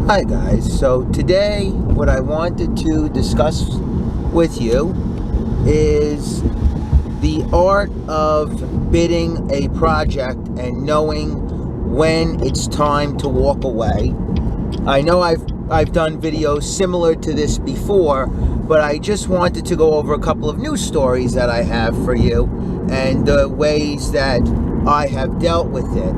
Hi guys, so today what I wanted to discuss with you is the art of bidding a project and knowing when it's time to walk away. I know I've done videos similar to this before, but I just wanted to go over a couple of news stories that I have for you and the ways that I have dealt with it.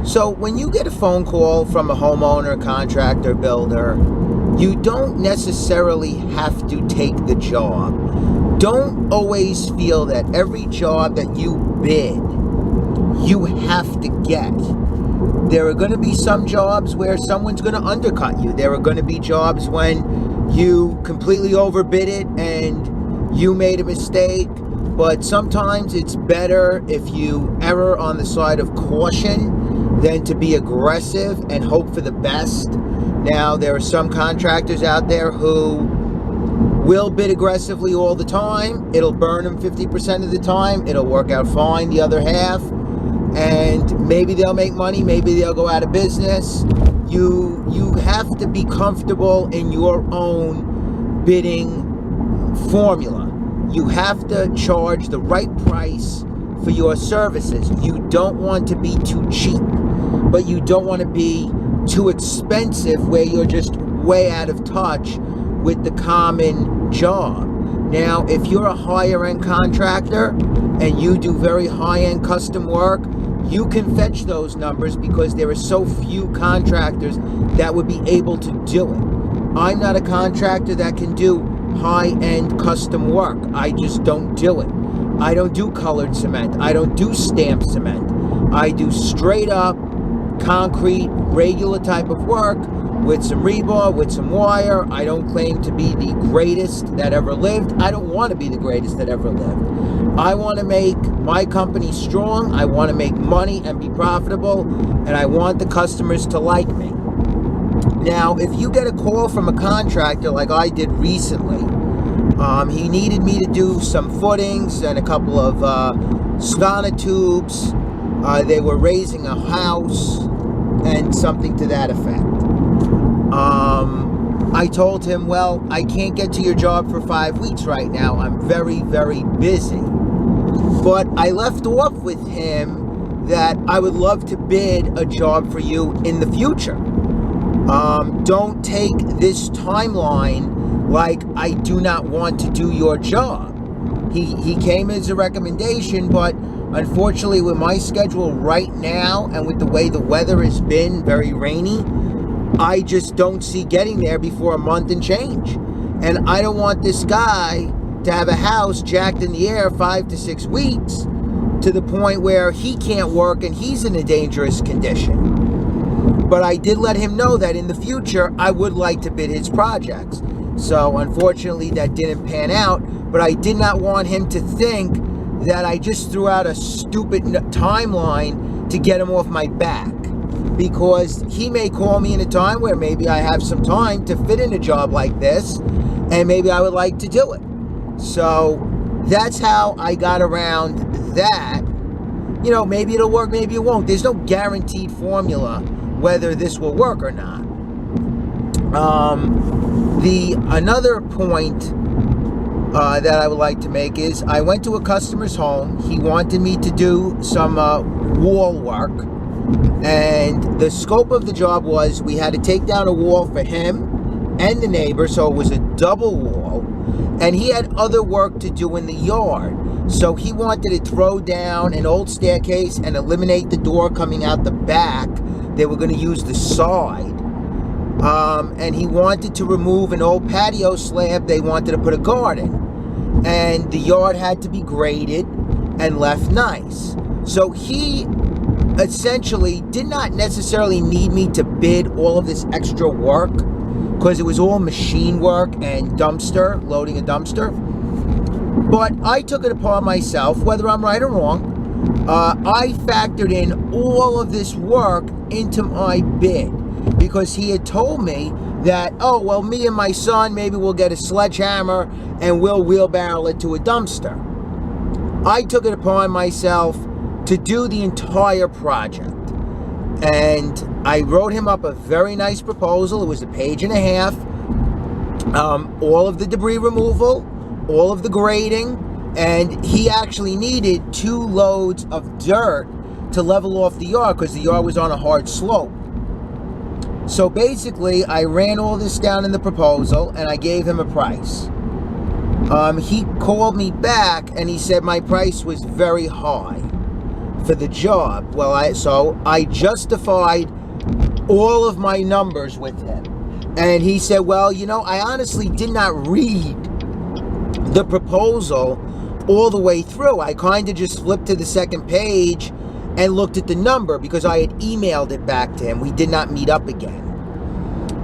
So when you get a phone call from a homeowner, contractor, builder, you don't necessarily have to take the job. Don't always feel that every job that you bid, you have to get. There are going to be some jobs where someone's going to undercut you. There are going to be jobs when you completely overbid it and you made a mistake. But sometimes it's better if you err on the side of caution than to be aggressive and hope for the best. Now, there are some contractors out there who will bid aggressively all the time. It'll burn them 50% of the time. It'll work out fine the other half. And maybe they'll make money. Maybe they'll go out of business. You have to be comfortable in your own bidding formula. You have to charge the right price for your services. You don't want to be too cheap, but you don't want to be too expensive where you're just way out of touch with the common job. Now, if you're a higher end contractor and you do very high end custom work, you can fetch those numbers because there are so few contractors that would be able to do it. I'm not a contractor that can do high-end custom work. I just don't do it. I don't do colored cement. I don't do stamped cement. I do straight up concrete, regular type of work with some rebar, with some wire. I don't claim to be the greatest that ever lived. I don't want to be the greatest that ever lived. I want to make my company strong. I want to make money and be profitable, and I want the customers to like me. Now, if you get a call from a contractor like I did recently, he needed me to do some footings and a couple of sonotubes. They were raising a house and something to that effect. I told him, well, I can't get to your job for 5 weeks right now. I'm very, very busy. But I left off with him that I would love to bid a job for you in the future. Don't take this timeline like I do not want to do your job. He came as a recommendation, but unfortunately with my schedule right now and with the way the weather has been very rainy, I just don't see getting there before a month and change. And I don't want this guy to have a house jacked in the air 5 to 6 weeks to the point where he can't work and he's in a dangerous condition. But I did let him know that in the future, I would like to bid his projects. So unfortunately, that didn't pan out. But I did not want him to think that I just threw out a stupid timeline to get him off my back. Because he may call me in a time where maybe I have some time to fit in a job like this. And maybe I would like to do it. So that's how I got around that. You know, maybe it'll work, maybe it won't. There's no guaranteed formula whether this will work or not. Another point that I would like to make is I went to a customer's home. He wanted me to do some wall work, and the scope of the job was we had to take down a wall for him and the neighbor, so it was a double wall, and he had other work to do in the yard. So he wanted to throw down an old staircase and eliminate the door coming out the back. They were going to use the side. And he wanted to remove an old patio slab. They wanted to put a garden. And the yard had to be graded and left nice. So he essentially did not necessarily need me to bid all of this extra work because it was all machine work and loading a dumpster. But I took it upon myself, whether I'm right or wrong, I factored in all of this work into my bid because he had told me that, oh, well, me and my son, maybe we'll get a sledgehammer and we'll wheelbarrow it to a dumpster. I took it upon myself to do the entire project. And I wrote him up a very nice proposal. It was a page and a half. All of the debris removal, all of the grading, and he actually needed 2 loads of dirt to level off the yard because the yard was on a hard slope. So basically, I ran all this down in the proposal and I gave him a price. He called me back and he said my price was very high for the job. Well, I justified all of my numbers with him. And he said, well, I honestly did not read the proposal all the way through. I kind of just flipped to the second page and looked at the number because I had emailed it back to him. We did not meet up again.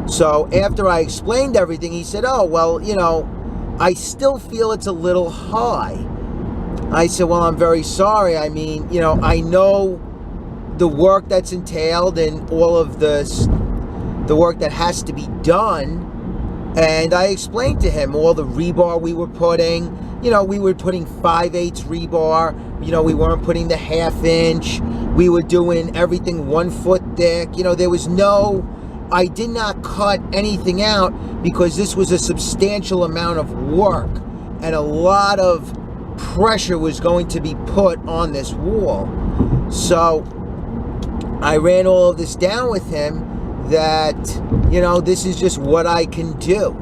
So after I explained everything, he said, oh, well, I still feel it's a little high. I said, well, I'm very sorry. I mean, I know the work that's entailed and all of the work that has to be done. And I explained to him all the rebar we were putting. We were putting 5/8 rebar. We weren't putting the 1/2 inch. We were doing everything 1 foot thick. I did not cut anything out because this was a substantial amount of work and a lot of pressure was going to be put on this wall. So I ran all of this down with him that, this is just what I can do.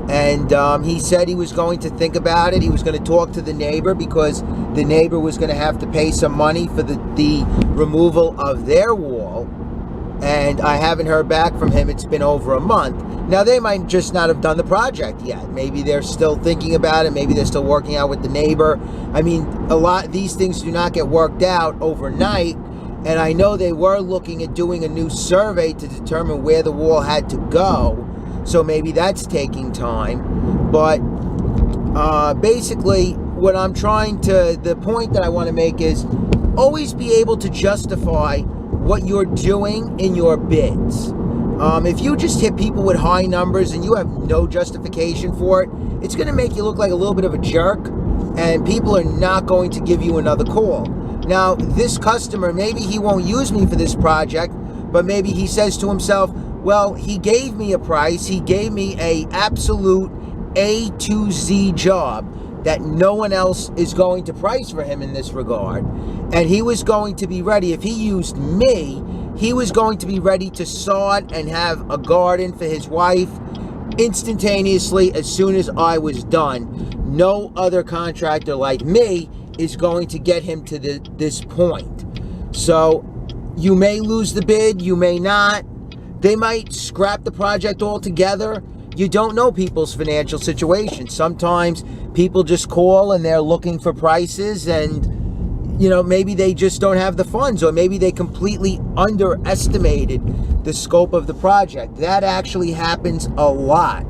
And he said he was going to think about it. He was going to talk to the neighbor because the neighbor was going to have to pay some money for the removal of their wall. And I haven't heard back from him. It's been over a month. Now, they might just not have done the project yet. Maybe they're still thinking about it. Maybe they're still working out with the neighbor. I mean, a lot of these things do not get worked out overnight. And I know they were looking at doing a new survey to determine where the wall had to go. So maybe that's taking time. But basically, what I'm the point that I want to make is always be able to justify what you're doing in your bids. If you just hit people with high numbers and you have no justification for it, it's going to make you look like a little bit of a jerk, and people are not going to give you another call. Now, this customer, maybe he won't use me for this project, but maybe he says to himself, well, he gave me a price, he gave me a absolute A to Z job that no one else is going to price for him in this regard. And he was going to be ready. If he used me, he was going to be ready to sod and have a garden for his wife instantaneously as soon as I was done. No other contractor like me is going to get him to this point. So you may lose the bid, you may not. They might scrap the project altogether. You don't know people's financial situation. Sometimes people just call and they're looking for prices, and maybe they just don't have the funds, or maybe they completely underestimated the scope of the project. That actually happens a lot,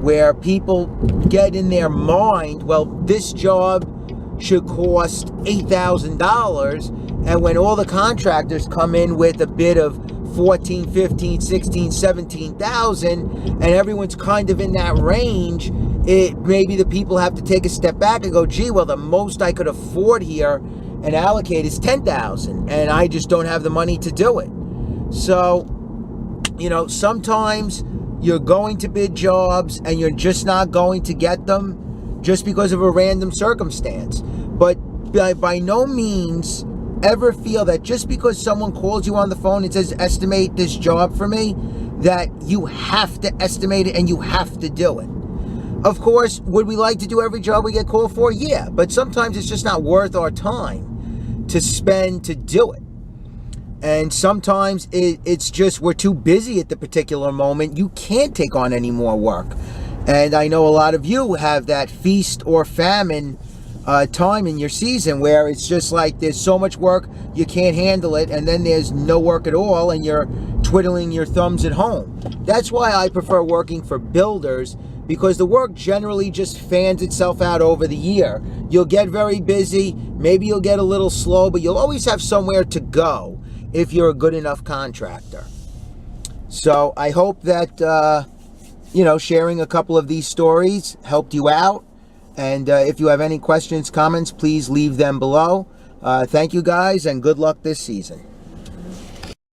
where people get in their mind, well, this job should cost $8,000, and when all the contractors come in with a bid of 14, 15, 16, 17,000, and everyone's kind of in that range, maybe the people have to take a step back and go, gee, well, the most I could afford here and allocate is 10,000, and I just don't have the money to do it. So, sometimes you're going to bid jobs and you're just not going to get them just because of a random circumstance. But by no means ever feel that just because someone calls you on the phone and says, estimate this job for me, that you have to estimate it and you have to do it. Of course, would we like to do every job we get called for? Yeah, but sometimes it's just not worth our time to spend to do it. And sometimes it's just we're too busy at the particular moment. You can't take on any more work. And I know a lot of you have that feast or famine time in your season where it's just like there's so much work you can't handle it, and then there's no work at all and you're twiddling your thumbs at home. That's why I prefer working for builders, because the work generally just fans itself out over the year. You'll get very busy, maybe you'll get a little slow, but you'll always have somewhere to go if you're a good enough contractor. So I hope that sharing a couple of these stories helped you out. And if you have any questions, comments, please leave them below. Thank you guys, and good luck this season.